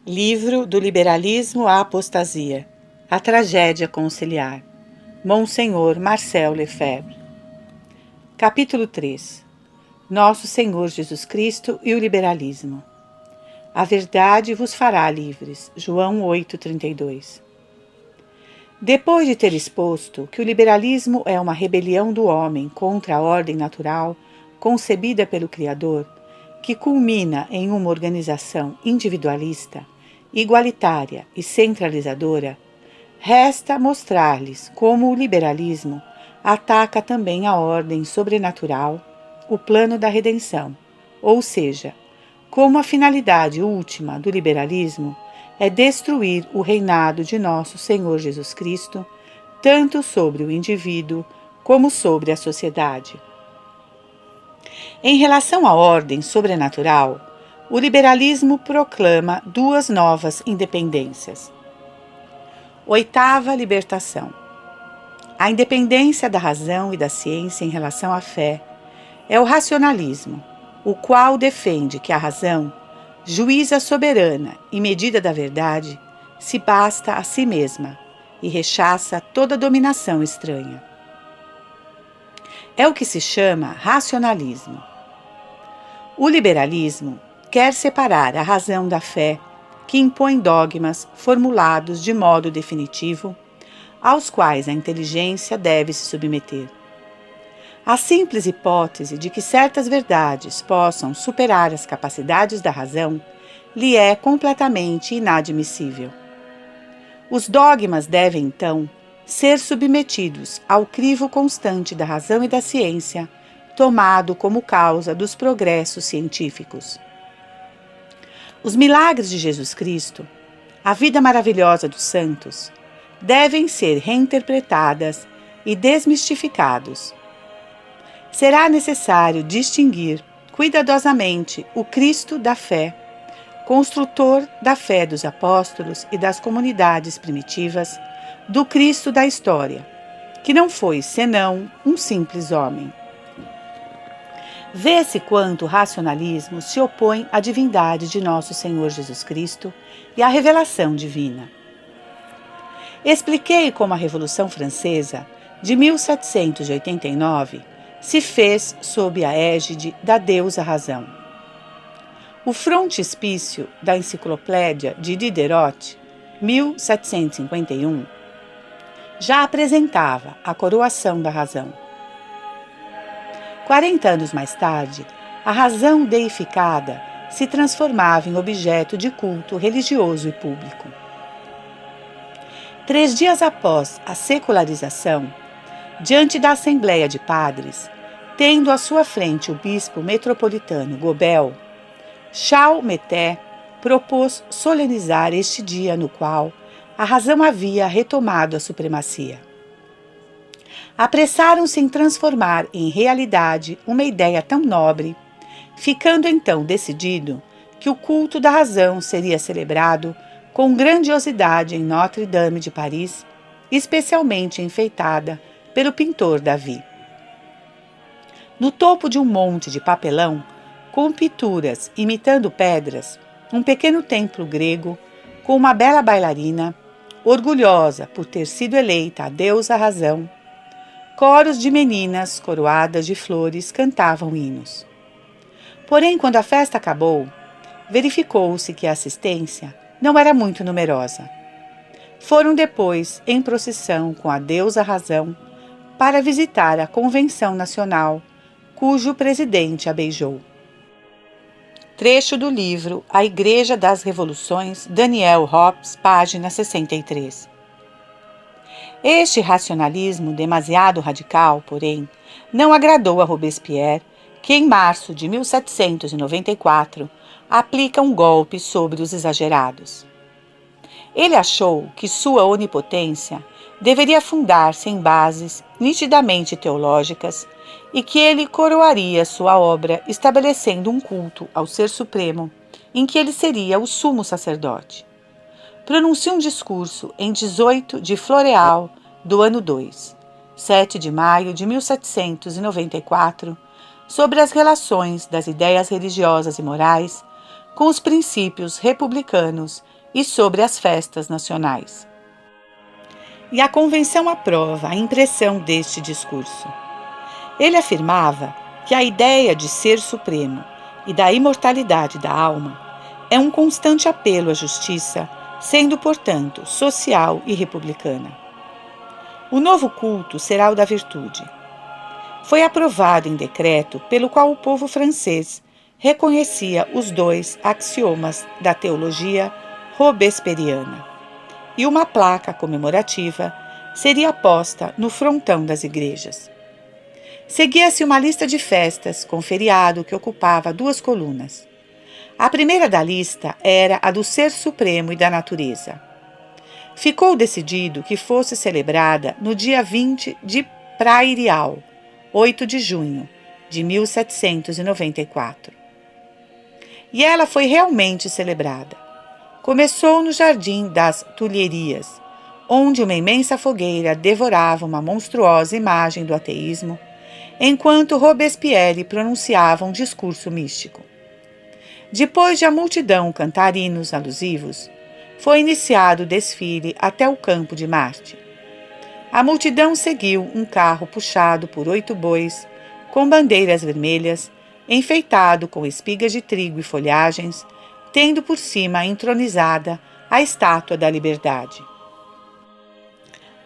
Livro do Liberalismo à Apostasia. A Tragédia Conciliar. Monsenhor Marcel Lefebvre. Capítulo 3. Nosso Senhor Jesus Cristo e o Liberalismo. A verdade vos fará livres. João 8,32. Depois de ter exposto que o liberalismo é uma rebelião do homem contra a ordem natural concebida pelo Criador, que culmina em uma organização individualista, igualitária e centralizadora, resta mostrar-lhes como o liberalismo ataca também a ordem sobrenatural, o plano da redenção, ou seja, como a finalidade última do liberalismo é destruir o reinado de nosso Senhor Jesus Cristo, tanto sobre o indivíduo como sobre a sociedade. Em relação à ordem sobrenatural, o liberalismo proclama duas novas independências. Oitava libertação. A independência da razão e da ciência em relação à fé é o racionalismo, o qual defende que a razão, juíza soberana e medida da verdade, se basta a si mesma e rechaça toda dominação estranha. É o que se chama racionalismo. O liberalismo quer separar a razão da fé, que impõe dogmas formulados de modo definitivo, aos quais a inteligência deve se submeter. A simples hipótese de que certas verdades possam superar as capacidades da razão lhe é completamente inadmissível. Os dogmas devem, então, ser submetidos ao crivo constante da razão e da ciência, tomado como causa dos progressos científicos. Os milagres de Jesus Cristo, a vida maravilhosa dos santos, devem ser reinterpretadas e desmistificados. Será necessário distinguir cuidadosamente o Cristo da fé, construtor da fé dos apóstolos e das comunidades primitivas, do Cristo da história, que não foi senão um simples homem. Vê-se quanto o racionalismo se opõe à divindade de nosso Senhor Jesus Cristo e à revelação divina. Expliquei como a Revolução Francesa, de 1789, se fez sob a égide da deusa razão. O frontispício da Enciclopédia de Diderot, 1751, já apresentava a coroação da razão. 40 anos mais tarde, a razão deificada se transformava em objeto de culto religioso e público. 3 dias após a secularização, diante da Assembleia de Padres, tendo à sua frente o bispo metropolitano Gobel, Chalmeté propôs solenizar este dia no qual a razão havia retomado a supremacia. Apressaram-se em transformar em realidade uma ideia tão nobre, ficando então decidido que o culto da razão seria celebrado com grandiosidade em Notre-Dame de Paris, especialmente enfeitada pelo pintor Davi. No topo de um monte de papelão, com pinturas imitando pedras, um pequeno templo grego com uma bela bailarina, orgulhosa por ter sido eleita a deusa razão, coros de meninas coroadas de flores cantavam hinos. Porém, quando a festa acabou, verificou-se que a assistência não era muito numerosa. Foram depois em procissão com a deusa razão para visitar a Convenção Nacional, cujo presidente a beijou. Trecho do livro A Igreja das Revoluções, Daniel Hobbes, página 63. Este racionalismo demasiado radical, porém, não agradou a Robespierre, que em março de 1794 aplica um golpe sobre os exagerados. Ele achou que sua onipotência deveria fundar-se em bases nitidamente teológicas e que ele coroaria sua obra estabelecendo um culto ao Ser Supremo, em que ele seria o sumo sacerdote. Pronunciou um discurso em 18 de Floreal do ano 2, 7 de maio de 1794, sobre as relações das ideias religiosas e morais com os princípios republicanos e sobre as festas nacionais. E a Convenção aprova a impressão deste discurso. Ele afirmava que a ideia de ser supremo e da imortalidade da alma é um constante apelo à justiça, sendo, portanto, social e republicana. O novo culto será o da virtude. Foi aprovado em decreto pelo qual o povo francês reconhecia os 2 axiomas da teologia robesperiana, e uma placa comemorativa seria posta no frontão das igrejas. Seguia-se uma lista de festas com feriado que ocupava 2 colunas. A primeira da lista era a do Ser Supremo e da Natureza. Ficou decidido que fosse celebrada no dia 20 de Prairial, 8 de junho de 1794. E ela foi realmente celebrada. Começou no Jardim das Tulherias, onde uma imensa fogueira devorava uma monstruosa imagem do ateísmo, enquanto Robespierre pronunciava um discurso místico. Depois de a multidão cantar hinos alusivos, foi iniciado o desfile até o Campo de Marte. A multidão seguiu um carro puxado por 8 bois, com bandeiras vermelhas, enfeitado com espigas de trigo e folhagens, tendo por cima entronizada a Estátua da Liberdade.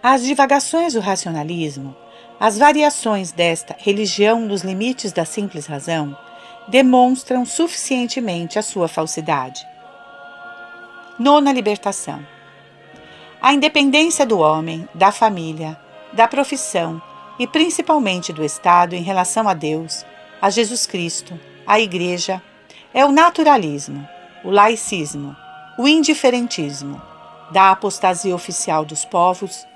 As divagações do racionalismo, as variações desta religião nos limites da simples razão, demonstram suficientemente a sua falsidade. 9ª libertação. A independência do homem, da família, da profissão e principalmente do Estado em relação a Deus, a Jesus Cristo, a Igreja, é o naturalismo, o laicismo, o indiferentismo da apostasia oficial dos povos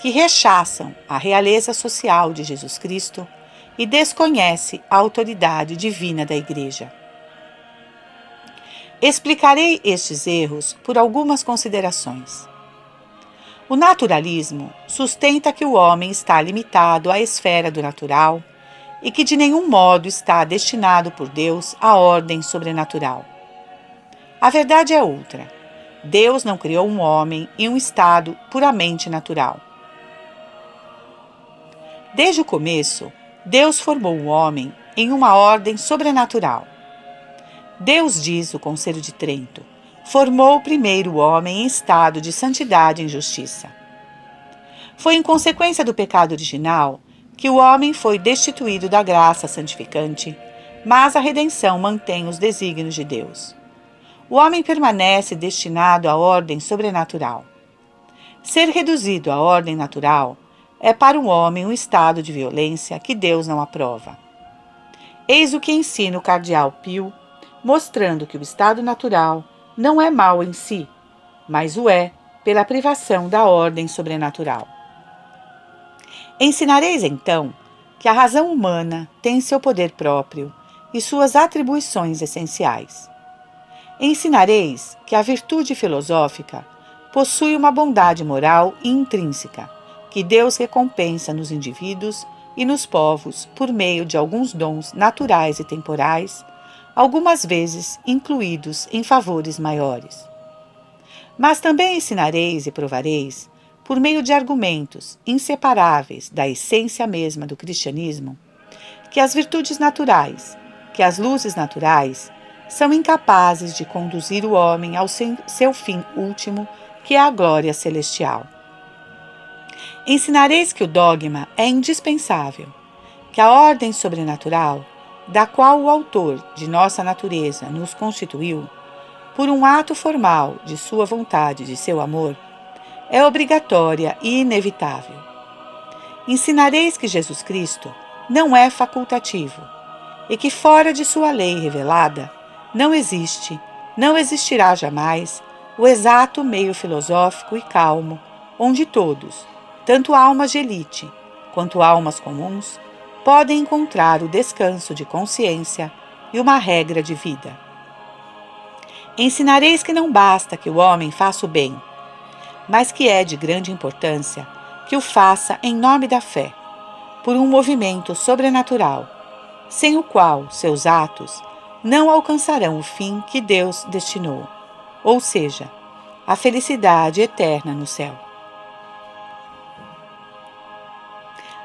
que rechaçam a realeza social de Jesus Cristo e desconhece a autoridade divina da Igreja. Explicarei estes erros por algumas considerações. O naturalismo sustenta que o homem está limitado à esfera do natural e que de nenhum modo está destinado por Deus à ordem sobrenatural. A verdade é outra. Deus não criou um homem em um estado puramente natural. Desde o começo, Deus formou o homem em uma ordem sobrenatural. Deus, diz o Conselho de Trento, formou primeiro o homem em estado de santidade e justiça. Foi em consequência do pecado original que o homem foi destituído da graça santificante, mas a redenção mantém os desígnios de Deus. O homem permanece destinado à ordem sobrenatural. Ser reduzido à ordem natural é para um homem um estado de violência que Deus não aprova. Eis o que ensina o cardeal Pio, mostrando que o estado natural não é mau em si, mas o é pela privação da ordem sobrenatural. Ensinareis, então, que a razão humana tem seu poder próprio e suas atribuições essenciais. Ensinareis que a virtude filosófica possui uma bondade moral e intrínseca, que Deus recompensa nos indivíduos e nos povos por meio de alguns dons naturais e temporais, algumas vezes incluídos em favores maiores. Mas também ensinareis e provareis, por meio de argumentos inseparáveis da essência mesma do cristianismo, que as virtudes naturais, que as luzes naturais, são incapazes de conduzir o homem ao seu fim último, que é a glória celestial. Ensinareis que o dogma é indispensável, que a ordem sobrenatural, da qual o autor de nossa natureza nos constituiu, por um ato formal de sua vontade e de seu amor, é obrigatória e inevitável. Ensinareis que Jesus Cristo não é facultativo e que fora de sua lei revelada não existe, não existirá jamais, o exato meio filosófico e calmo, onde todos, tanto almas de elite quanto almas comuns, podem encontrar o descanso de consciência e uma regra de vida. Ensinareis que não basta que o homem faça o bem, mas que é de grande importância que o faça em nome da fé, por um movimento sobrenatural, sem o qual seus atos não alcançarão o fim que Deus destinou, ou seja, a felicidade eterna no céu.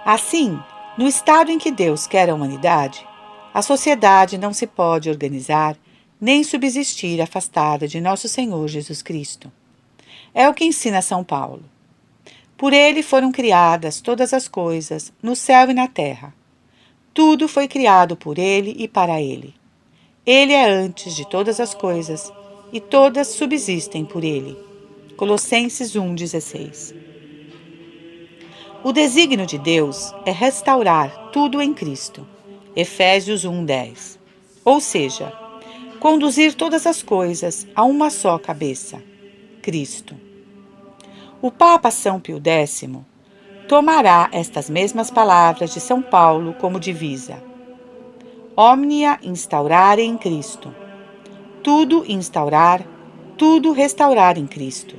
Assim, no estado em que Deus quer a humanidade, a sociedade não se pode organizar nem subsistir afastada de nosso Senhor Jesus Cristo. É o que ensina São Paulo. Por ele foram criadas todas as coisas, no céu e na terra. Tudo foi criado por ele e para ele. Ele é antes de todas as coisas, e todas subsistem por ele. Colossenses 1,16. O desígnio de Deus é restaurar tudo em Cristo. Efésios 1,10. Ou seja, conduzir todas as coisas a uma só cabeça, Cristo. O Papa São Pio X tomará estas mesmas palavras de São Paulo como divisa. Omnia instaurare em Cristo. Tudo instaurar, tudo restaurar em Cristo,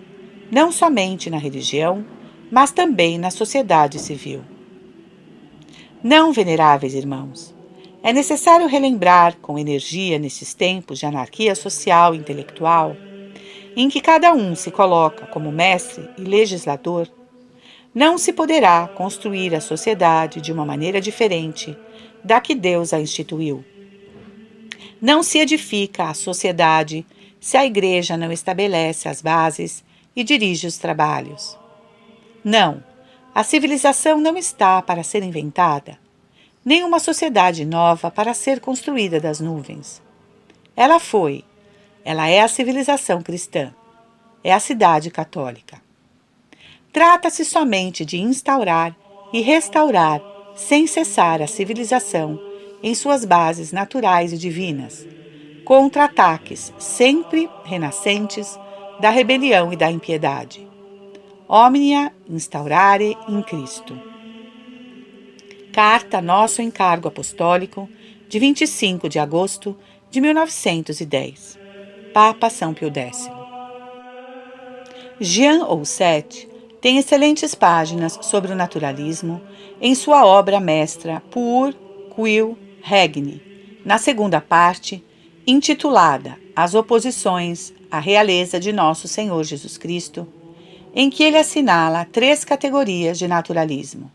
não somente na religião, mas também na sociedade civil. Não, veneráveis irmãos, é necessário relembrar com energia nesses tempos de anarquia social e intelectual, em que cada um se coloca como mestre e legislador, não se poderá construir a sociedade de uma maneira diferente da que Deus a instituiu. Não se edifica a sociedade se a Igreja não estabelece as bases e dirige os trabalhos. Não, a civilização não está para ser inventada, nem uma sociedade nova para ser construída das nuvens. Ela é a civilização cristã, é a cidade católica. Trata-se somente de instaurar e restaurar sem cessar a civilização em suas bases naturais e divinas, contra ataques sempre renascentes da rebelião e da impiedade. Omnia instaurare in Cristo. Carta Nosso Encargo Apostólico, de 25 de agosto de 1910. Papa São Pio X. Jean Ausset tem excelentes páginas sobre o naturalismo em sua obra mestra Pur Quil Regni, na segunda parte, intitulada As Oposições à Realeza de Nosso Senhor Jesus Cristo, em que ele assinala 3 categorias de naturalismo.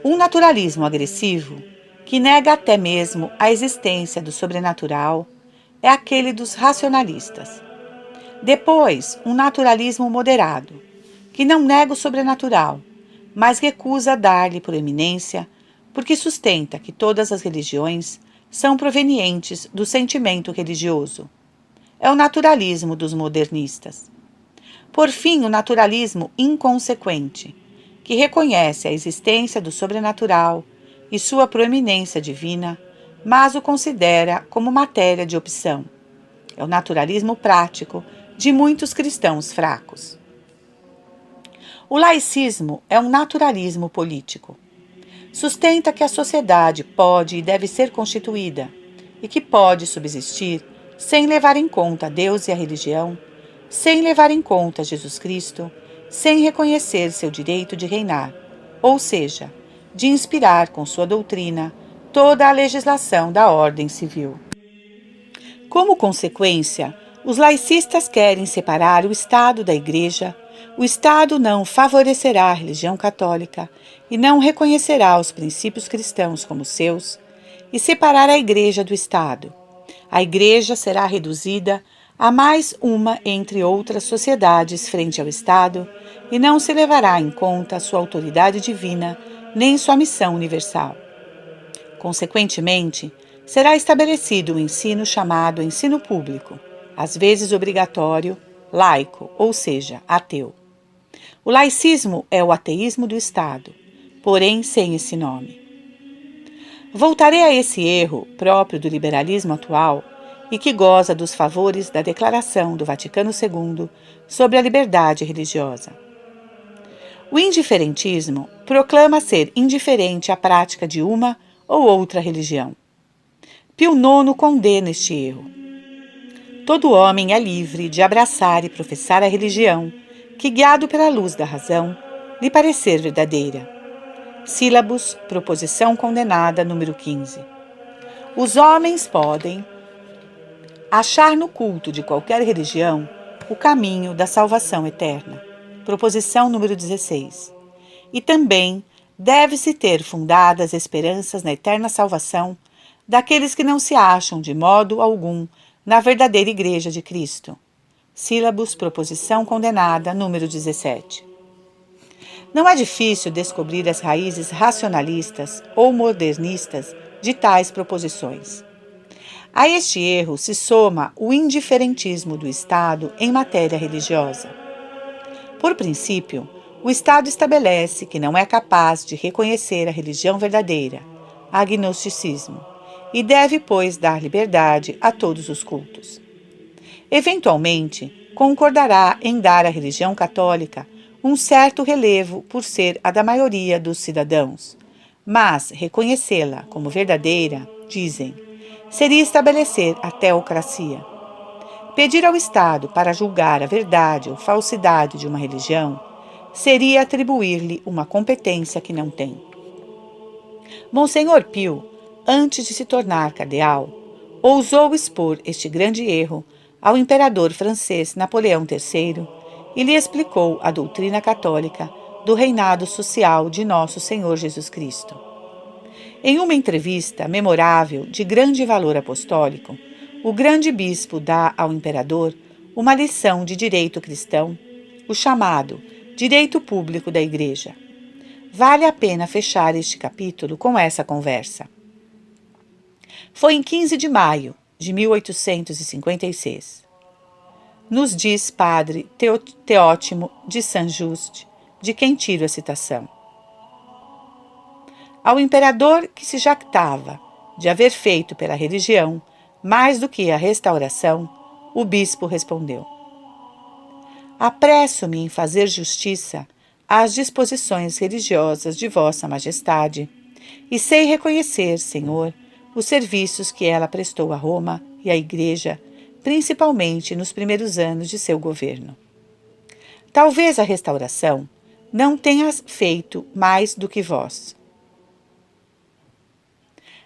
Um naturalismo agressivo, que nega até mesmo a existência do sobrenatural, é aquele dos racionalistas. Depois, um naturalismo moderado, que não nega o sobrenatural, mas recusa dar-lhe proeminência, porque sustenta que todas as religiões são provenientes do sentimento religioso. É o naturalismo dos modernistas. Por fim, o naturalismo inconsequente, que reconhece a existência do sobrenatural e sua proeminência divina, mas o considera como matéria de opção. É o naturalismo prático de muitos cristãos fracos. O laicismo é um naturalismo político. Sustenta que a sociedade pode e deve ser constituída e que pode subsistir sem levar em conta Deus e a religião, sem levar em conta Jesus Cristo, sem reconhecer seu direito de reinar, ou seja, de inspirar com sua doutrina toda a legislação da ordem civil. Como consequência, os laicistas querem separar o Estado da Igreja. O Estado não favorecerá a religião católica e não reconhecerá os princípios cristãos como seus, e separar a Igreja do Estado. A Igreja será reduzida a mais uma entre outras sociedades frente ao Estado e não se levará em conta sua autoridade divina nem sua missão universal. Consequentemente, será estabelecido o ensino chamado ensino público, às vezes obrigatório, laico, ou seja, ateu. O laicismo é o ateísmo do Estado, porém sem esse nome. Voltarei a esse erro próprio do liberalismo atual e que goza dos favores da Declaração do Vaticano II sobre a liberdade religiosa. O indiferentismo proclama ser indiferente à prática de uma ou outra religião. Pio IX condena este erro. Todo homem é livre de abraçar e professar a religião que, guiado pela luz da razão, lhe parecer verdadeira. Sílabus, proposição condenada, número 15. Os homens podem achar no culto de qualquer religião o caminho da salvação eterna. Proposição número 16. E também deve-se ter fundadas esperanças na eterna salvação daqueles que não se acham de modo algum na verdadeira Igreja de Cristo. Sílabus, proposição condenada, número 17. Não é difícil descobrir as raízes racionalistas ou modernistas de tais proposições. A este erro se soma o indiferentismo do Estado em matéria religiosa. Por princípio, o Estado estabelece que não é capaz de reconhecer a religião verdadeira, agnosticismo, e deve, pois, dar liberdade a todos os cultos. Eventualmente, concordará em dar à religião católica um certo relevo por ser a da maioria dos cidadãos, mas reconhecê-la como verdadeira, dizem, seria estabelecer a teocracia. Pedir ao Estado para julgar a verdade ou falsidade de uma religião seria atribuir-lhe uma competência que não tem. Monsenhor Pio, antes de se tornar cardeal, ousou expor este grande erro ao imperador francês Napoleão III e lhe explicou a doutrina católica do reinado social de Nosso Senhor Jesus Cristo. Em uma entrevista memorável de grande valor apostólico, o grande bispo dá ao imperador uma lição de direito cristão, o chamado direito público da Igreja. Vale a pena fechar este capítulo com essa conversa. Foi em 15 de maio de 1856. Nos diz padre Teótimo de Saint-Just, de quem tiro a citação. Ao imperador que se jactava de haver feito pela religião mais do que a restauração, o bispo respondeu: apresso-me em fazer justiça às disposições religiosas de Vossa Majestade e sei reconhecer, Senhor, os serviços que ela prestou a Roma e à Igreja, principalmente nos primeiros anos de seu governo. Talvez a restauração não tenha feito mais do que vós.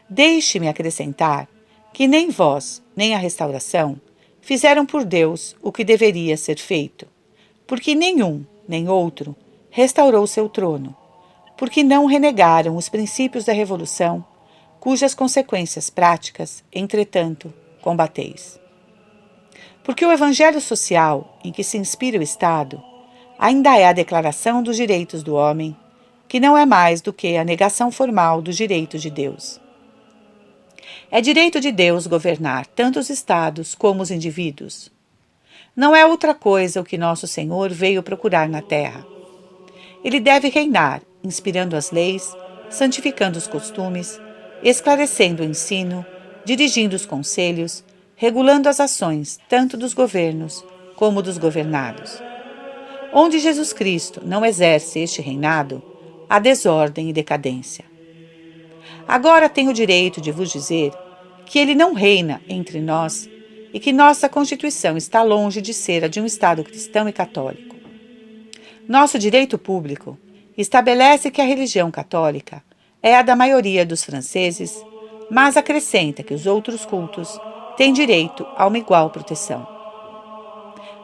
Deixe-me acrescentar que nem vós, nem a restauração fizeram por Deus o que deveria ser feito, porque nenhum, nem outro, restaurou seu trono, porque não renegaram os princípios da Revolução, cujas consequências práticas, entretanto, combateis. Porque o evangelho social em que se inspira o Estado ainda é a declaração dos direitos do homem, que não é mais do que a negação formal dos direitos de Deus. É direito de Deus governar tanto os estados como os indivíduos. Não é outra coisa o que nosso Senhor veio procurar na terra. Ele deve reinar, inspirando as leis, santificando os costumes, esclarecendo o ensino, dirigindo os conselhos, regulando as ações tanto dos governos como dos governados. Onde Jesus Cristo não exerce este reinado, há desordem e decadência. Agora tenho o direito de vos dizer que ele não reina entre nós e que nossa Constituição está longe de ser a de um Estado cristão e católico. Nosso direito público estabelece que a religião católica é a da maioria dos franceses, mas acrescenta que os outros cultos têm direito a uma igual proteção.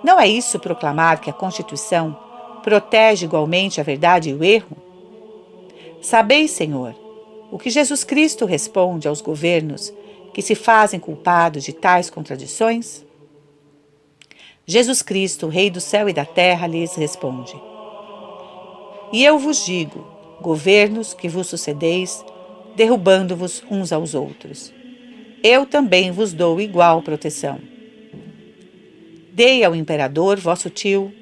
Não é isso proclamar que a Constituição protege igualmente a verdade e o erro? Sabeis, Senhor, o que Jesus Cristo responde aos governos que se fazem culpados de tais contradições? Jesus Cristo, Rei do céu e da terra, lhes responde: e eu vos digo, governos que vos sucedeis, derrubando-vos uns aos outros, eu também vos dou igual proteção. Dei ao imperador vosso tio,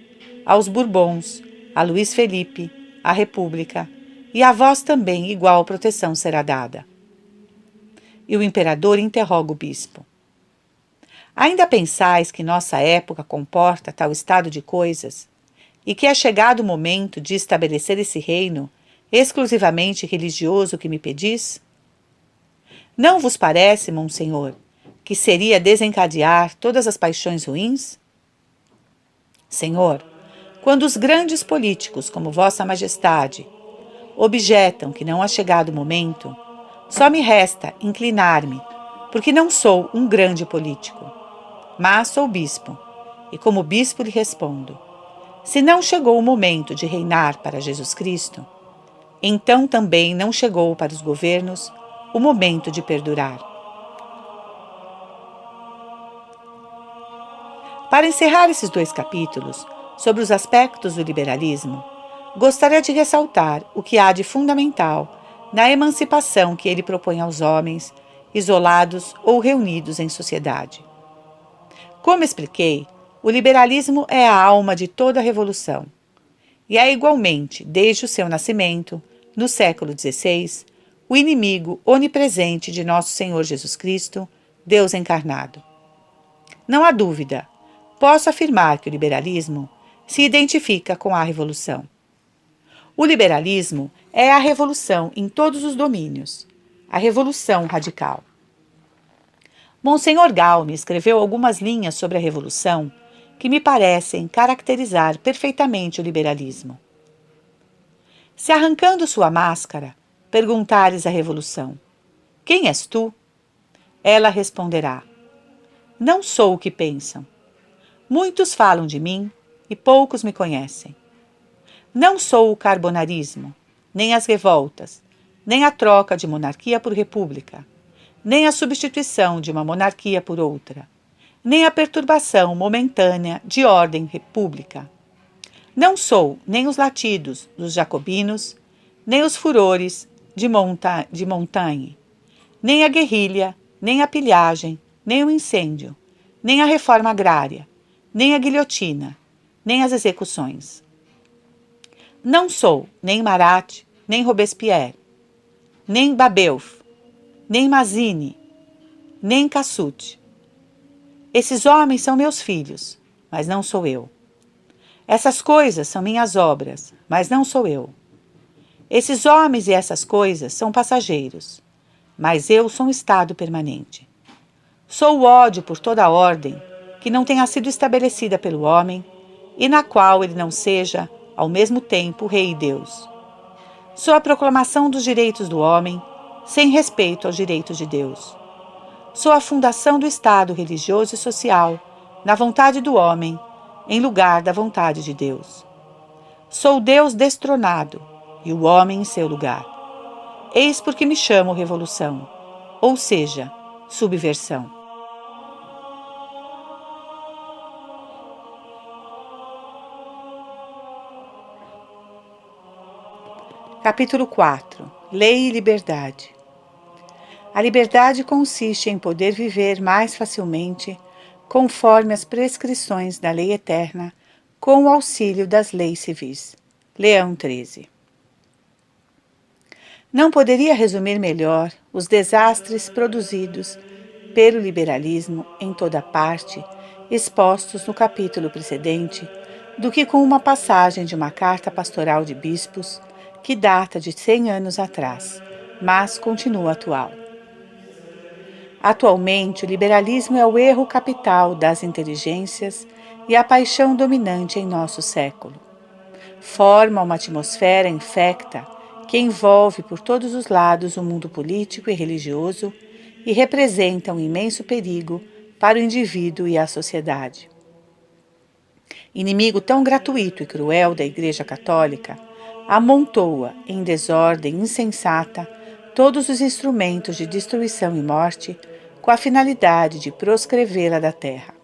aos Bourbons, a Luís Felipe, à República, e a vós também igual proteção será dada. E o imperador interroga o bispo: ainda pensais que nossa época comporta tal estado de coisas, e que é chegado o momento de estabelecer esse reino exclusivamente religioso que me pedis? Não vos parece, Monsenhor, que seria desencadear todas as paixões ruins? Senhor, quando os grandes políticos, como Vossa Majestade, objetam que não há chegado o momento, só me resta inclinar-me, porque não sou um grande político, mas sou bispo, e como bispo lhe respondo: se não chegou o momento de reinar para Jesus Cristo, então também não chegou para os governos o momento de perdurar. Para encerrar esses 2 capítulos sobre os aspectos do liberalismo, gostaria de ressaltar o que há de fundamental na emancipação que ele propõe aos homens, isolados ou reunidos em sociedade. Como expliquei, o liberalismo é a alma de toda a revolução. E é igualmente, desde o seu nascimento, no século XVI, o inimigo onipresente de nosso Senhor Jesus Cristo, Deus encarnado. Não há dúvida, posso afirmar que o liberalismo se identifica com a revolução. O liberalismo é a revolução em todos os domínios, a revolução radical. Monsenhor Gaume escreveu algumas linhas sobre a revolução que me parecem caracterizar perfeitamente o liberalismo. Se arrancando sua máscara, perguntares à revolução: quem és tu? Ela responderá: não sou o que pensam. Muitos falam de mim e poucos me conhecem. Não sou o carbonarismo, nem as revoltas, nem a troca de monarquia por república, nem a substituição de uma monarquia por outra, nem a perturbação momentânea de ordem república. Não sou nem os latidos dos jacobinos, nem os furores de Montaigne, nem a guerrilha, nem a pilhagem, nem o incêndio, nem a reforma agrária, nem a guilhotina, nem as execuções. Não sou nem Marat, nem Robespierre, nem Babeuf, nem Mazzini, nem Cassucci. Esses homens são meus filhos, mas não sou eu. Essas coisas são minhas obras, mas não sou eu. Esses homens e essas coisas são passageiros, mas eu sou um estado permanente. Sou o ódio por toda a ordem que não tenha sido estabelecida pelo homem e na qual ele não seja, ao mesmo tempo, Rei e Deus. Sou a proclamação dos direitos do homem, sem respeito aos direitos de Deus. Sou a fundação do Estado religioso e social, na vontade do homem, em lugar da vontade de Deus. Sou Deus destronado e o homem em seu lugar. Eis porque me chamo revolução, ou seja, subversão. Capítulo 4. Lei e liberdade. A liberdade consiste em poder viver mais facilmente, conforme as prescrições da lei eterna, com o auxílio das leis civis. Leão 13. Não poderia resumir melhor os desastres produzidos pelo liberalismo em toda parte, expostos no capítulo precedente, do que com uma passagem de uma carta pastoral de bispos, que data de 100 anos atrás, mas continua atual. Atualmente, o liberalismo é o erro capital das inteligências e a paixão dominante em nosso século. Forma uma atmosfera infecta que envolve por todos os lados o mundo político e religioso e representa um imenso perigo para o indivíduo e a sociedade. Inimigo tão gratuito e cruel da Igreja Católica, amontoa em desordem insensata todos os instrumentos de destruição e morte com a finalidade de proscrevê-la da terra.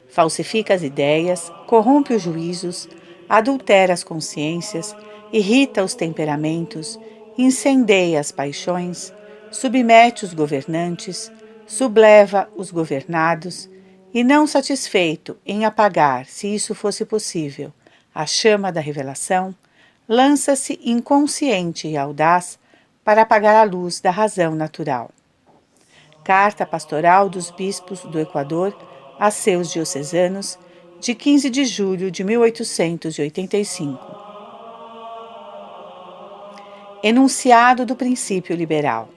Falsifica as ideias, corrompe os juízos, adultera as consciências, irrita os temperamentos, incendeia as paixões, submete os governantes, subleva os governados e, não satisfeito em apagar, se isso fosse possível, a chama da revelação, lança-se inconsciente e audaz para apagar a luz da razão natural. Carta Pastoral dos Bispos do Equador a seus diocesanos, de 15 de julho de 1885. Enunciado do princípio liberal.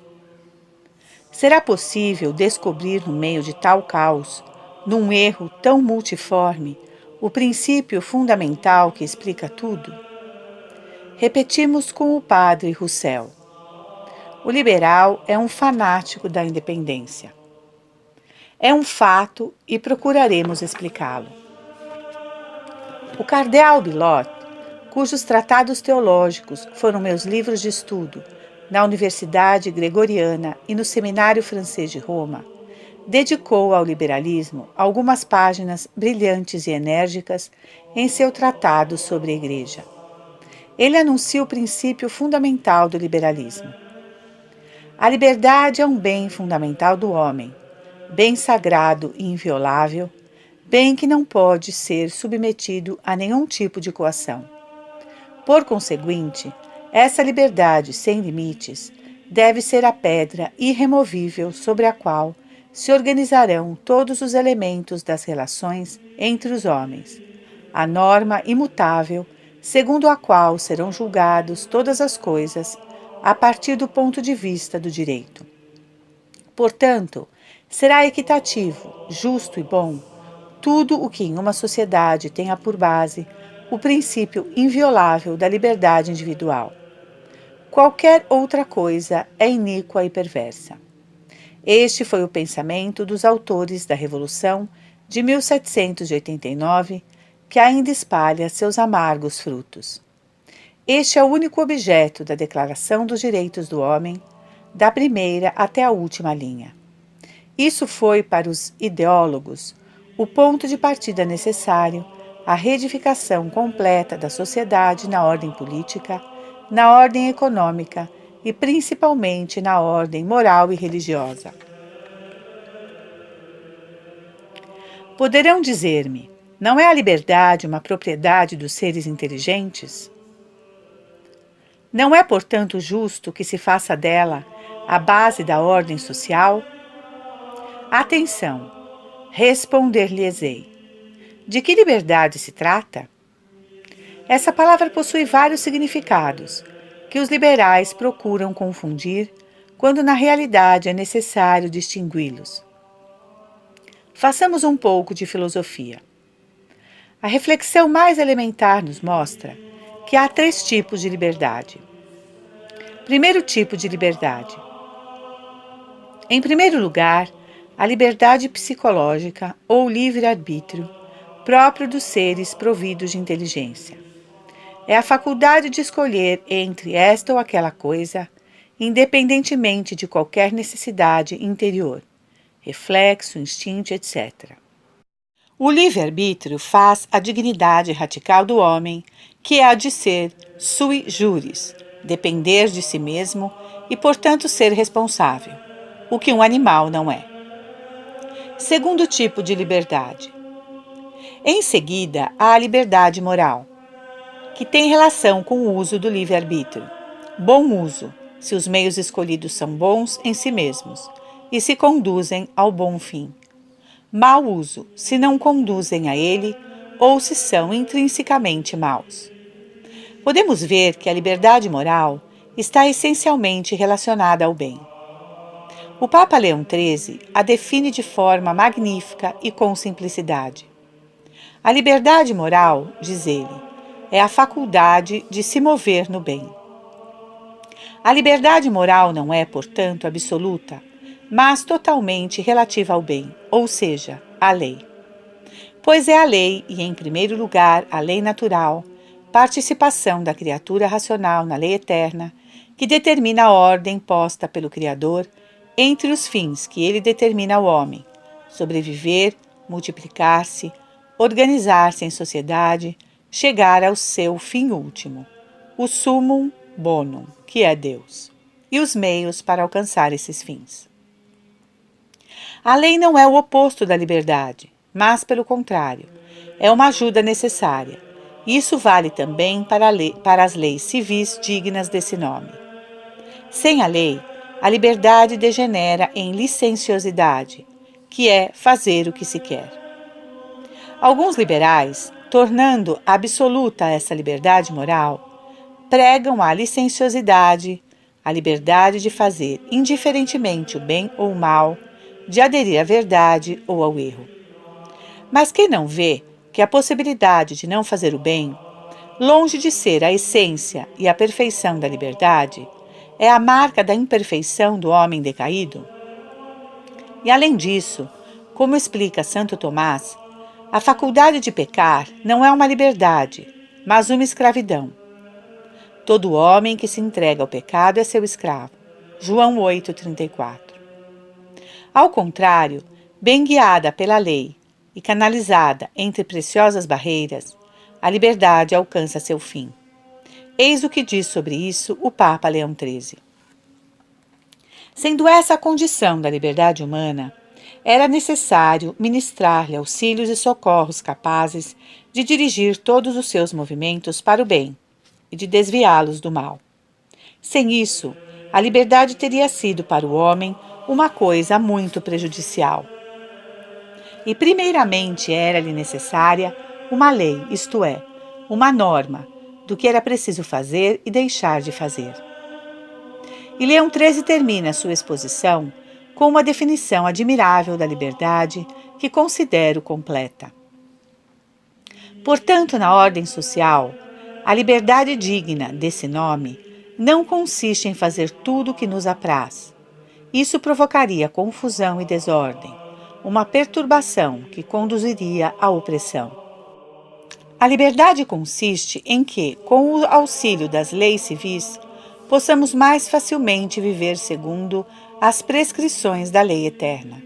Será possível descobrir no meio de tal caos, num erro tão multiforme, o princípio fundamental que explica tudo? Repetimos com o padre Roussel. O liberal é um fanático da independência. É um fato e procuraremos explicá-lo. O cardeal Bilot, cujos tratados teológicos foram meus livros de estudo na Universidade Gregoriana e no Seminário Francês de Roma, dedicou ao liberalismo algumas páginas brilhantes e enérgicas em seu tratado sobre a Igreja. Ele anuncia o princípio fundamental do liberalismo. A liberdade é um bem fundamental do homem, bem sagrado e inviolável, bem que não pode ser submetido a nenhum tipo de coação. Por conseguinte, essa liberdade sem limites deve ser a pedra irremovível sobre a qual se organizarão todos os elementos das relações entre os homens, a norma imutável segundo a qual serão julgados todas as coisas a partir do ponto de vista do direito. Portanto, será equitativo, justo e bom tudo o que em uma sociedade tenha por base o princípio inviolável da liberdade individual. Qualquer outra coisa é iníqua e perversa. Este foi o pensamento dos autores da Revolução de 1789, que ainda espalha seus amargos frutos. Este é o único objeto da Declaração dos Direitos do Homem, da primeira até a última linha. Isso foi para os ideólogos o ponto de partida necessário à reedificação completa da sociedade na ordem política, na ordem econômica e principalmente na ordem moral e religiosa. Poderão dizer-me, não é a liberdade uma propriedade dos seres inteligentes? Não é, portanto, justo que se faça dela a base da ordem social? Atenção! Responder-lhes-ei. De que liberdade se trata? Essa palavra possui vários significados, que os liberais procuram confundir, quando na realidade é necessário distingui-los. Façamos um pouco de filosofia. A reflexão mais elementar nos mostra que há 3 tipos de liberdade. Primeiro tipo de liberdade. Em primeiro lugar, a liberdade psicológica ou livre-arbítrio, próprio dos seres providos de inteligência. É a faculdade de escolher entre esta ou aquela coisa, independentemente de qualquer necessidade interior, reflexo, instinto, etc. O livre-arbítrio faz a dignidade radical do homem, que é a de ser sui juris, depender de si mesmo e, portanto, ser responsável, o que um animal não é. Segundo tipo de liberdade. Em seguida, há a liberdade moral, que tem relação com o uso do livre-arbítrio. Bom uso, se os meios escolhidos são bons em si mesmos e se conduzem ao bom fim. Mau uso, se não conduzem a ele ou se são intrinsecamente maus. Podemos ver que a liberdade moral está essencialmente relacionada ao bem. O Papa Leão XIII a define de forma magnífica e com simplicidade. A liberdade moral, diz ele, é a faculdade de se mover no bem. A liberdade moral não é, portanto, absoluta, mas totalmente relativa ao bem, ou seja, à lei. Pois é a lei, e em primeiro lugar a lei natural, participação da criatura racional na lei eterna, que determina a ordem posta pelo Criador entre os fins que ele determina ao homem: sobreviver, multiplicar-se, organizar-se em sociedade, chegar ao seu fim último, o summum bonum, que é Deus, e os meios para alcançar esses fins. A lei não é o oposto da liberdade, mas, pelo contrário, é uma ajuda necessária. Isso vale também para as leis civis dignas desse nome. Sem a lei, a liberdade degenera em licenciosidade, que é fazer o que se quer. Alguns liberais, tornando absoluta essa liberdade moral, pregam a licenciosidade, a liberdade de fazer indiferentemente o bem ou o mal, de aderir à verdade ou ao erro. Mas quem não vê que a possibilidade de não fazer o bem, longe de ser a essência e a perfeição da liberdade, é a marca da imperfeição do homem decaído? E além disso, como explica Santo Tomás, A faculdade de pecar não é uma liberdade, mas uma escravidão. Todo homem que se entrega ao pecado é seu escravo. João 8,34. Ao contrário, bem guiada pela lei e canalizada entre preciosas barreiras, a liberdade alcança seu fim. Eis o que diz sobre isso o Papa Leão XIII. Sendo essa a condição da liberdade humana, era necessário ministrar-lhe auxílios e socorros capazes de dirigir todos os seus movimentos para o bem e de desviá-los do mal. Sem isso, a liberdade teria sido para o homem uma coisa muito prejudicial. E primeiramente era-lhe necessária uma lei, isto é, uma norma do que era preciso fazer e deixar de fazer. E Leão XIII termina sua exposição com uma definição admirável da liberdade que considero completa. Portanto, na ordem social, a liberdade digna desse nome não consiste em fazer tudo o que nos apraz. Isso provocaria confusão e desordem, uma perturbação que conduziria à opressão. A liberdade consiste em que, com o auxílio das leis civis, possamos mais facilmente viver segundo as prescrições da lei eterna.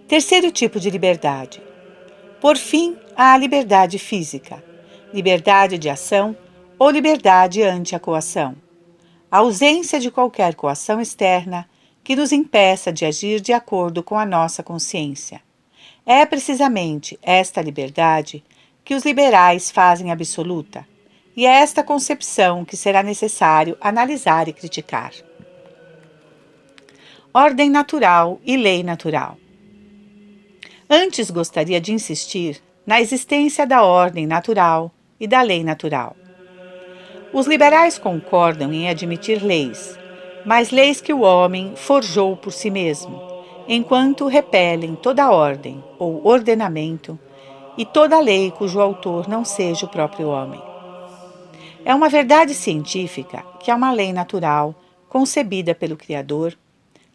Terceiro tipo de liberdade. Por fim, há a liberdade física, liberdade de ação ou liberdade ante a coação. A ausência de qualquer coação externa que nos impeça de agir de acordo com a nossa consciência. É precisamente esta liberdade que os liberais fazem absoluta, e é esta concepção que será necessário analisar e criticar. Ordem natural e lei natural. Antes gostaria de insistir na existência da ordem natural e da lei natural. Os liberais concordam em admitir leis, mas leis que o homem forjou por si mesmo, enquanto repelem toda ordem ou ordenamento e toda lei cujo autor não seja o próprio homem. É uma verdade científica que há uma lei natural concebida pelo Criador,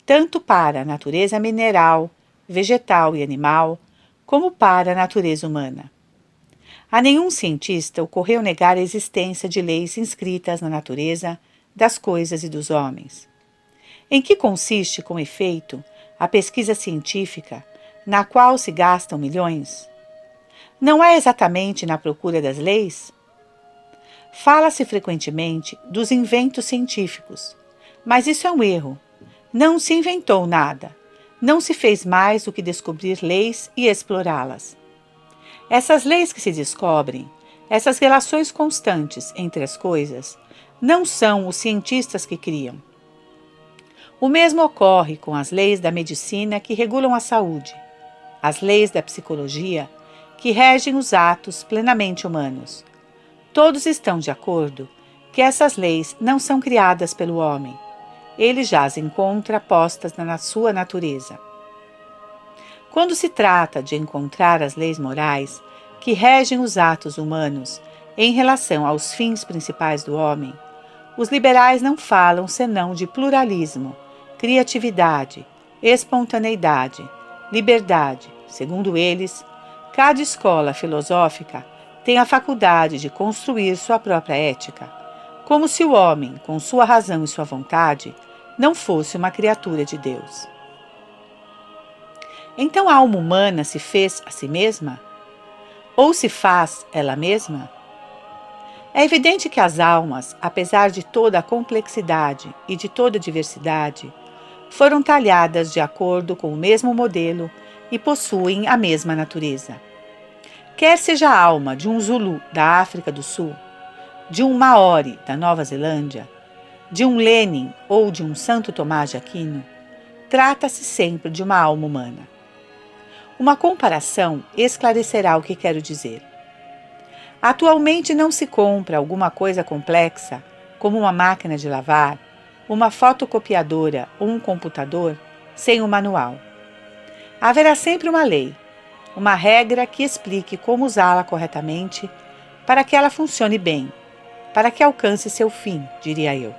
tanto para a natureza mineral, vegetal e animal, como para a natureza humana. A nenhum cientista ocorreu negar a existência de leis inscritas na natureza das coisas e dos homens. Em que consiste, com efeito, a pesquisa científica, na qual se gastam milhões? Não é exatamente na procura das leis? Fala-se frequentemente dos inventos científicos, mas isso é um erro. Não se inventou nada. Não se fez mais do que descobrir leis e explorá-las. Essas leis que se descobrem, essas relações constantes entre as coisas, não são os cientistas que criam. O mesmo ocorre com as leis da medicina que regulam a saúde, as leis da psicologia que regem os atos plenamente humanos. Todos estão de acordo que essas leis não são criadas pelo homem. Ele já as encontra postas na sua natureza. Quando se trata de encontrar as leis morais que regem os atos humanos em relação aos fins principais do homem, os liberais não falam senão de pluralismo, criatividade, espontaneidade, liberdade. Segundo eles, cada escola filosófica tem a faculdade de construir sua própria ética, como se o homem, com sua razão e sua vontade, não fosse uma criatura de Deus. Então a alma humana se fez a si mesma? Ou se faz ela mesma? É evidente que as almas, apesar de toda a complexidade e de toda a diversidade, foram talhadas de acordo com o mesmo modelo e possuem a mesma natureza. Quer seja a alma de um Zulu da África do Sul, de um Maori da Nova Zelândia, de um Lenin ou de um Santo Tomás de Aquino, trata-se sempre de uma alma humana. Uma comparação esclarecerá o que quero dizer. Atualmente não se compra alguma coisa complexa, como uma máquina de lavar, uma fotocopiadora ou um computador, sem um manual. Haverá sempre uma lei, uma regra que explique como usá-la corretamente para que ela funcione bem, para que alcance seu fim, diria eu.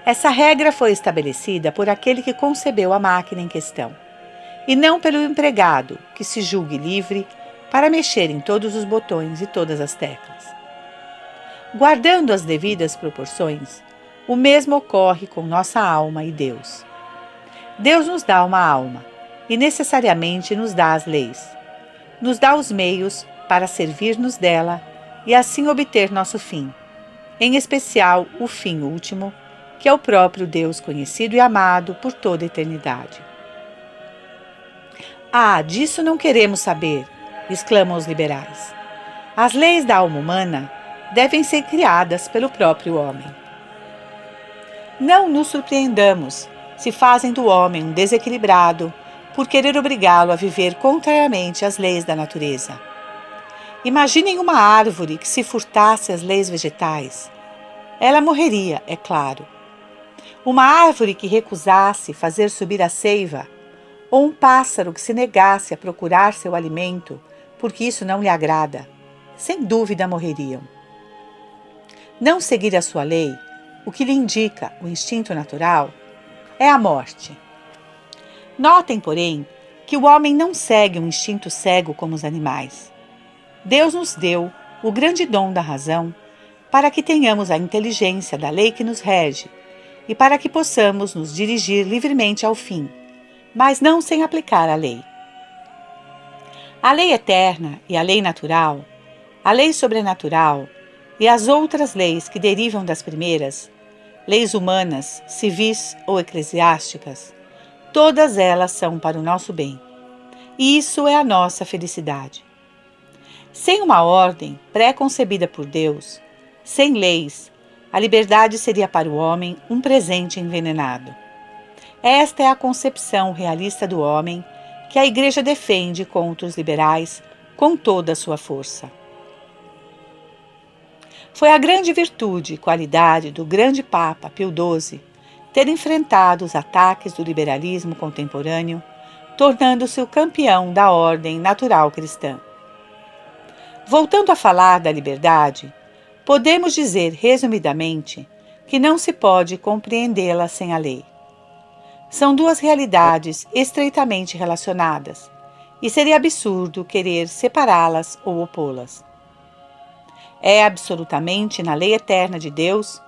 Essa regra foi estabelecida por aquele que concebeu a máquina em questão. e não pelo empregado, que se julgue livre para mexer em todos os botões e todas as teclas. Guardando as devidas proporções, o mesmo ocorre com nossa alma e Deus. Deus nos dá uma alma e necessariamente nos dá as leis. Nos dá os meios para servir-nos dela e assim obter nosso fim, em especial o fim último, que é o próprio Deus conhecido e amado por toda a eternidade. Ah, disso não queremos saber, exclamam os liberais. As leis da alma humana devem ser criadas pelo próprio homem. Não nos surpreendamos se fazem do homem um desequilibrado por querer obrigá-lo a viver contrariamente às leis da natureza. Imaginem uma árvore que se furtasse às leis vegetais. Ela morreria, é claro. Uma árvore que recusasse fazer subir a seiva, ou um pássaro que se negasse a procurar seu alimento, porque isso não lhe agrada, sem dúvida morreriam. Não seguir a sua lei, o que lhe indica o instinto natural, é a morte. Notem, porém, que o homem não segue um instinto cego como os animais. Deus nos deu o grande dom da razão para que tenhamos a inteligência da lei que nos rege e para que possamos nos dirigir livremente ao fim, mas não sem aplicar a lei. A lei eterna e a lei natural, a lei sobrenatural e as outras leis que derivam das primeiras, leis humanas, civis ou eclesiásticas, todas elas são para o nosso bem. E isso é a nossa felicidade. Sem uma ordem pré-concebida por Deus, sem leis, a liberdade seria para o homem um presente envenenado. Esta é a concepção realista do homem que a Igreja defende contra os liberais com toda a sua força. Foi a grande virtude e qualidade do grande Papa Pio XII ter enfrentado os ataques do liberalismo contemporâneo, tornando-se o campeão da ordem natural cristã. Voltando a falar da liberdade, podemos dizer resumidamente que não se pode compreendê-la sem a lei. São duas realidades estreitamente relacionadas, e seria absurdo querer separá-las ou opô-las. É absolutamente na lei eterna de Deus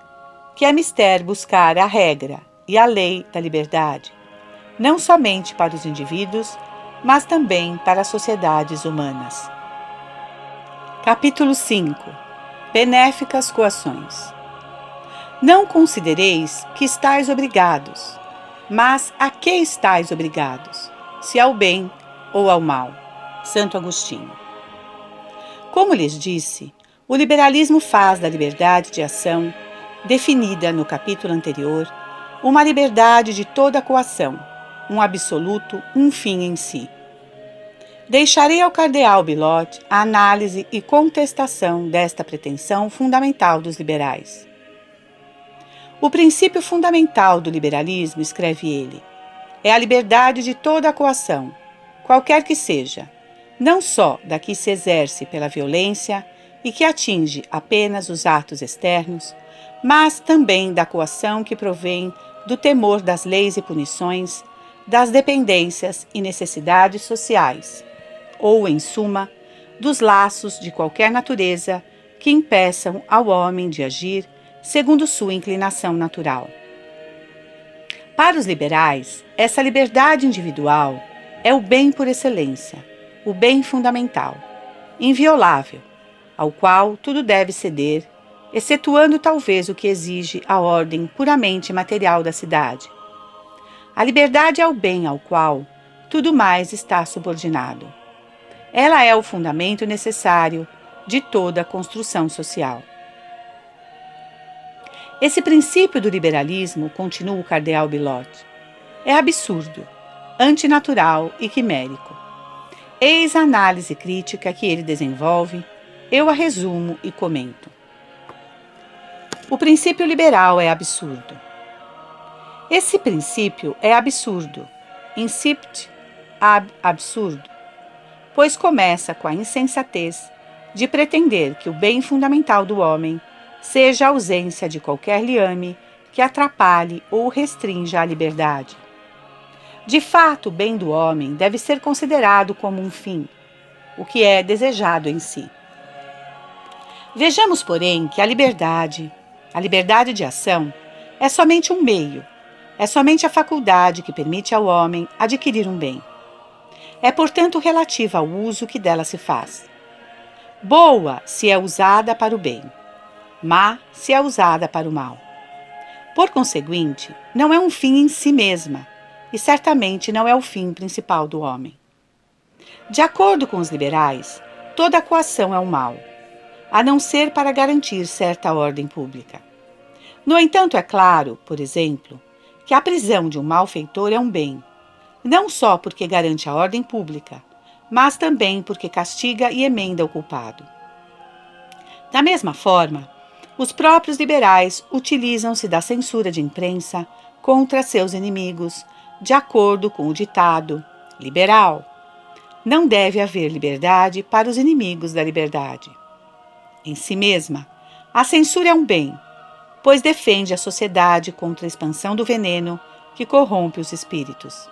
que é mister buscar a regra e a lei da liberdade, não somente para os indivíduos, mas também para as sociedades humanas. Capítulo 5. Benéficas coações. Não considereis que estáis obrigados, mas a que estáis obrigados, se ao bem ou ao mal. Santo Agostinho. Como lhes disse, o liberalismo faz da liberdade de ação, definida no capítulo anterior, uma liberdade de toda coação, um absoluto, um fim em si. Deixarei ao cardeal Bilotte a análise e contestação desta pretensão fundamental dos liberais. O princípio fundamental do liberalismo, escreve ele, é a liberdade de toda a coação, qualquer que seja, não só da que se exerce pela violência e que atinge apenas os atos externos, mas também da coação que provém do temor das leis e punições, das dependências e necessidades sociais, ou, em suma, dos laços de qualquer natureza que impeçam ao homem de agir segundo sua inclinação natural. Para os liberais, essa liberdade individual é o bem por excelência, o bem fundamental, inviolável, ao qual tudo deve ceder, excetuando talvez o que exige a ordem puramente material da cidade. A liberdade é o bem ao qual tudo mais está subordinado. Ela é o fundamento necessário de toda a construção social. Esse princípio do liberalismo, continua o cardeal Bilotte, é absurdo, antinatural e quimérico. Eis a análise crítica que ele desenvolve, eu a resumo e comento. O princípio liberal é absurdo. Esse princípio é absurdo, incipit ab absurdo, pois começa com a insensatez de pretender que o bem fundamental do homem seja a ausência de qualquer liame que atrapalhe ou restrinja a liberdade. De fato, o bem do homem deve ser considerado como um fim, o que é desejado em si. Vejamos, porém, que a liberdade de ação, é somente um meio, é somente a faculdade que permite ao homem adquirir um bem. É, portanto, relativa ao uso que dela se faz. Boa se é usada para o bem, má se é usada para o mal. Por conseguinte, não é um fim em si mesma, e certamente não é o fim principal do homem. De acordo com os liberais, toda coação é um mal, a não ser para garantir certa ordem pública. No entanto, é claro, por exemplo, que a prisão de um malfeitor é um bem, não só porque garante a ordem pública, mas também porque castiga e emenda o culpado. Da mesma forma, os próprios liberais utilizam-se da censura de imprensa contra seus inimigos, de acordo com o ditado liberal: não deve haver liberdade para os inimigos da liberdade. Em si mesma, a censura é um bem, pois defende a sociedade contra a expansão do veneno que corrompe os espíritos.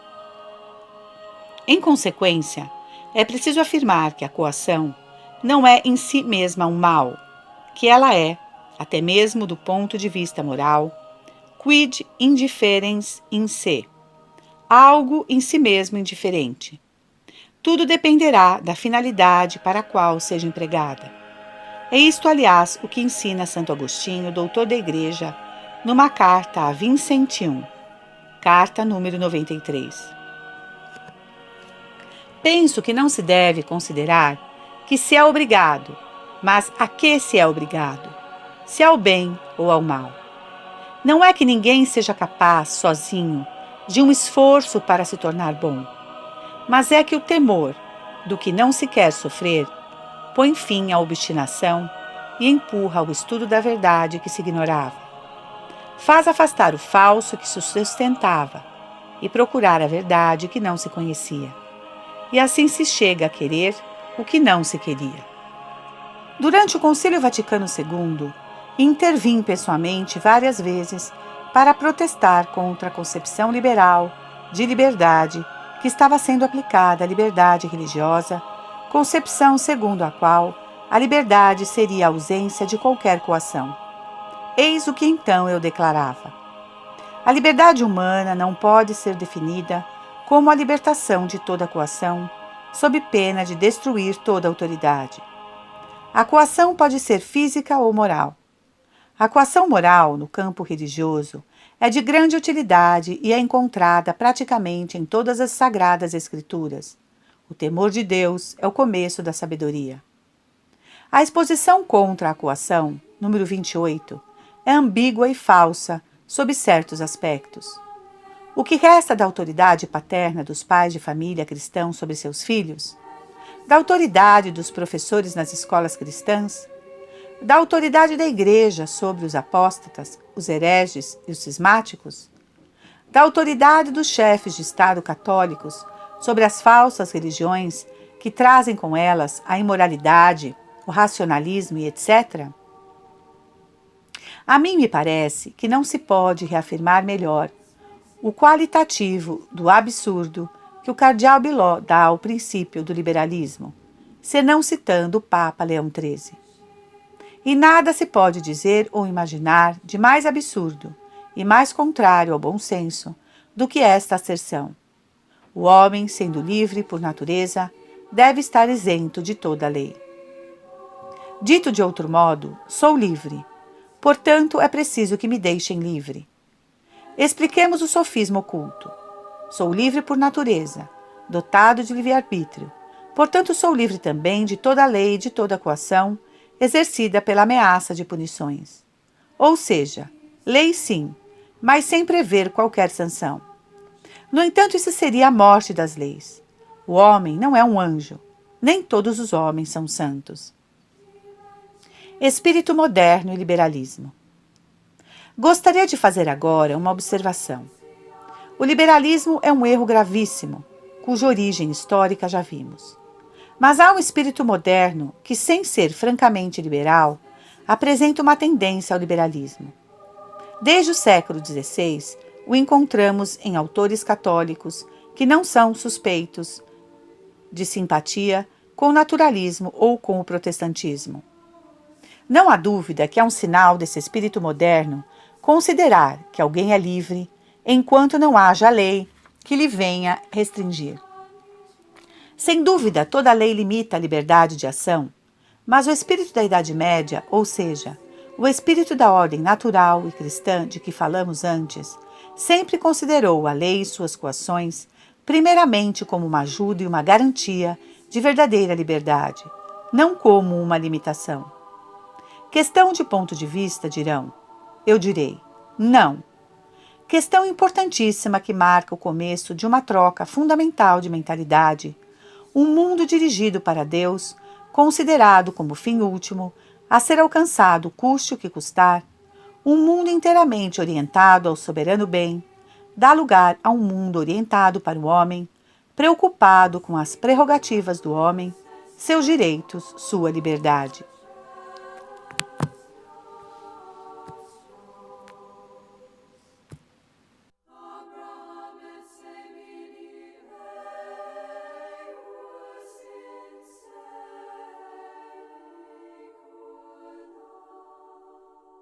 Em consequência, é preciso afirmar que a coação não é em si mesma um mal, que ela é, até mesmo do ponto de vista moral, quid indifferens in se, algo em si mesmo indiferente. Tudo dependerá da finalidade para a qual seja empregada. É isto, aliás, o que ensina Santo Agostinho, doutor da Igreja, numa carta a Vincentium, carta número 93. Penso que não se deve considerar que se é obrigado, mas a que se é obrigado, se ao bem ou ao mal. Não é que ninguém seja capaz, sozinho, de um esforço para se tornar bom, mas é que o temor do que não se quer sofrer põe fim à obstinação e empurra ao estudo da verdade que se ignorava. Faz afastar o falso que se sustentava e procurar a verdade que não se conhecia. E assim se chega a querer o que não se queria. Durante o Concílio Vaticano II, intervim pessoalmente várias vezes para protestar contra a concepção liberal de liberdade que estava sendo aplicada à liberdade religiosa, concepção segundo a qual a liberdade seria a ausência de qualquer coação. Eis o que então eu declarava: a liberdade humana não pode ser definida como a libertação de toda coação, sob pena de destruir toda autoridade. A coação pode ser física ou moral. A coação moral, no campo religioso, é de grande utilidade e é encontrada praticamente em todas as sagradas escrituras. O temor de Deus é o começo da sabedoria. A exposição contra a coação, número 28, é ambígua e falsa sob certos aspectos. O que resta da autoridade paterna dos pais de família cristãos sobre seus filhos? Da autoridade dos professores nas escolas cristãs? Da autoridade da Igreja sobre os apóstatas, os hereges e os cismáticos? Da autoridade dos chefes de Estado católicos sobre as falsas religiões que trazem com elas a imoralidade, o racionalismo e etc.? A mim me parece que não se pode reafirmar melhor o qualitativo do absurdo que o cardeal Biló dá ao princípio do liberalismo, senão citando o Papa Leão XIII. E nada se pode dizer ou imaginar de mais absurdo e mais contrário ao bom senso do que esta asserção: o homem, sendo livre por natureza, deve estar isento de toda a lei. Dito de outro modo, sou livre, portanto é preciso que me deixem livre. Expliquemos o sofisma oculto. Sou livre por natureza, dotado de livre-arbítrio, portanto sou livre também de toda a lei e de toda a coação exercida pela ameaça de punições. Ou seja, lei sim, mas sem prever qualquer sanção. No entanto, isso seria a morte das leis. O homem não é um anjo, nem todos os homens são santos. Espírito moderno e liberalismo. Gostaria de fazer agora uma observação. O liberalismo é um erro gravíssimo, cuja origem histórica já vimos. Mas há um espírito moderno que, sem ser francamente liberal, apresenta uma tendência ao liberalismo. Desde o século XVI, o encontramos em autores católicos que não são suspeitos de simpatia com o naturalismo ou com o protestantismo. Não há dúvida que é um sinal desse espírito moderno considerar que alguém é livre enquanto não haja lei que lhe venha restringir. Sem dúvida, toda lei limita a liberdade de ação, mas o espírito da Idade Média, ou seja, o espírito da ordem natural e cristã de que falamos antes, sempre considerou a lei e suas coações primeiramente como uma ajuda e uma garantia de verdadeira liberdade, não como uma limitação. Questão de ponto de vista, dirão. Eu direi, não. Questão importantíssima que marca o começo de uma troca fundamental de mentalidade, um mundo dirigido para Deus, considerado como fim último, a ser alcançado custe o que custar, um mundo inteiramente orientado ao soberano bem, dá lugar a um mundo orientado para o homem, preocupado com as prerrogativas do homem, seus direitos, sua liberdade.